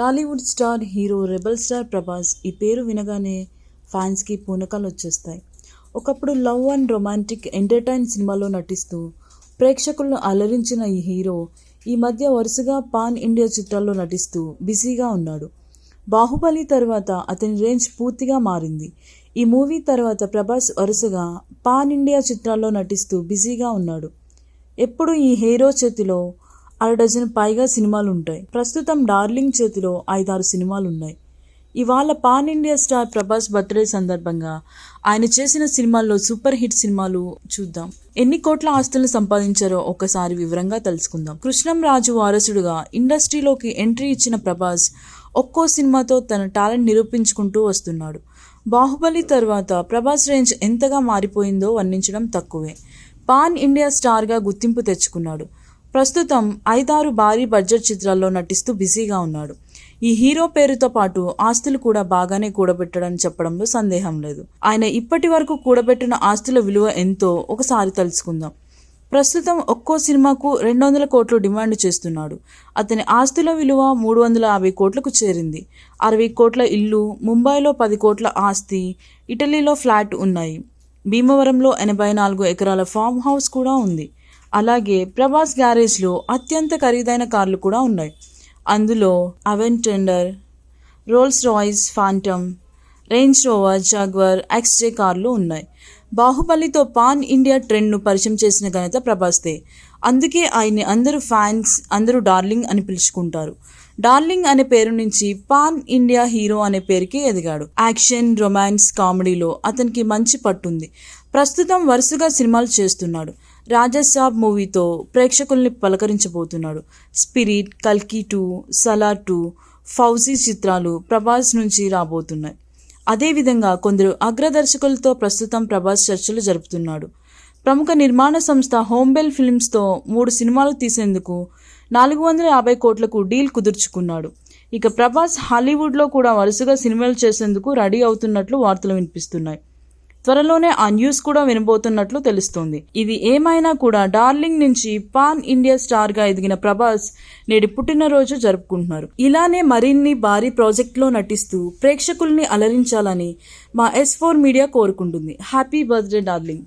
Tollywood star hero rebel star Prabhas ఈ పేరు వినగానే ఫ్యాన్స్కి పూనకాలు వచ్చేస్తాయి. ఒకప్పుడు లవ్ అండ్ రొమాంటిక్ ఎంటర్టైన్ సినిమాలో నటిస్తూ ప్రేక్షకులను అలరించిన ఈ హీరో ఈ మధ్య వరుసగా పాన్ ఇండియా చిత్రాల్లో నటిస్తూ బిజీగా ఉన్నాడు. బాహుబలి తర్వాత అతని రేంజ్ పూర్తిగా మారింది. ఈ మూవీ తర్వాత ప్రభాస్ వరుసగా పాన్ ఇండియా చిత్రాల్లో నటిస్తూ బిజీగా ఉన్నాడు. ఎప్పుడు ఈ హీరో చేతిలో 6 పైగా సినిమాలుంటాయి. ప్రస్తుతం డార్లింగ్ చేతిలో 5-6 సినిమాలున్నాయి. ఇవాళ pan India star Prabhas birthday సందర్భంగా ఆయన చేసిన సినిమాల్లో సూపర్ హిట్ సినిమాలు చూద్దాం. ఎన్ని కోట్ల ఆస్తులను సంపాదించారో ఒకసారి వివరంగా తెలుసుకుందాం. కృష్ణంరాజు వారసుడుగా ఇండస్ట్రీలోకి ఎంట్రీ ఇచ్చిన ప్రభాస్ ఒక్కో సినిమాతో తన టాలెంట్ నిరూపించుకుంటూ వస్తున్నాడు. బాహుబలి తర్వాత ప్రభాస్ రేంజ్ ఎంతగా మారిపోయిందో వర్ణించడం తక్కువే. పాన్ ఇండియా స్టార్గా గుర్తింపు తెచ్చుకున్నాడు. ప్రస్తుతం 5-6 భారీ బడ్జెట్ చిత్రాల్లో నటిస్తూ బిజీగా ఉన్నాడు. ఈ హీరో పేరుతో పాటు ఆస్తులు కూడా బాగానే కూడబెట్టడని చెప్పడంలో సందేహం లేదు. ఆయన ఇప్పటి వరకు కూడబెట్టిన ఆస్తుల విలువ ఎంతో ఒకసారి తెలుసుకుందాం. ప్రస్తుతం ఒక్కో సినిమాకు 200 కోట్లు డిమాండ్ చేస్తున్నాడు. అతని ఆస్తుల విలువ 350 కోట్లకు చేరింది. 60 కోట్ల ఇల్లు, ముంబైలో 10 కోట్ల ఆస్తి, ఇటలీలో ఫ్లాట్ ఉన్నాయి. భీమవరంలో 84 ఎకరాల ఫామ్ హౌస్ కూడా ఉంది. అలాగే ప్రభాస్ గ్యారేజ్లో అత్యంత ఖరీదైన కార్లు కూడా ఉన్నాయి. అందులో Aventador, Rolls Royce Phantom, Range Rover, Jaguar, XJ కార్లు ఉన్నాయి. బాహుబలితో పాన్ ఇండియా ట్రెండ్ను పరిచయం చేసిన ఘనత ప్రభాస్దే. అందుకే ఆయన్ని అందరూ డార్లింగ్ అని పిలుచుకుంటారు. డార్లింగ్ అనే పేరు నుంచి పాన్ ఇండియా హీరో అనే పేరుకి ఎదిగాడు. యాక్షన్, రొమాన్స్, కామెడీలో అతనికి మంచి పట్టుంది. ప్రస్తుతం వరుసగా సినిమాలు చేస్తున్నాడు. రాజాసాబ్ మూవీతో ప్రేక్షకుల్ని పలకరించబోతున్నాడు. స్పిరిట్, కల్కి 2, సలార్ 2, ఫౌజీ చిత్రాలు ప్రభాస్ నుంచి రాబోతున్నాయి. అదేవిధంగా కొందరు అగ్రదర్శకులతో ప్రస్తుతం ప్రభాస్ చర్చలు జరుపుతున్నాడు. ప్రముఖ నిర్మాణ సంస్థ హోంబెల్ ఫిల్మ్స్తో 3 సినిమాలు తీసేందుకు 450 కోట్లకు డీల్ కుదుర్చుకున్నాడు. ఇక ప్రభాస్ హాలీవుడ్లో కూడా వరుసగా సినిమాలు చేసేందుకు రెడీ అవుతున్నట్లు వార్తలు వినిపిస్తున్నాయి. త్వరలోనే ఆ న్యూస్ కూడా వినబోతున్నట్లు తెలుస్తోంది. ఇది ఏమైనా కూడా డార్లింగ్ నుంచి పాన్ ఇండియా స్టార్గా ఎదిగిన ప్రభాస్ నేటి పుట్టినరోజు జరుపుకుంటున్నారు. ఇలానే మరిన్ని భారీ ప్రాజెక్టులో నటిస్తూ ప్రేక్షకుల్ని అలరించాలని మా S4 మీడియా కోరుకుంటుంది. Happy birthday darling.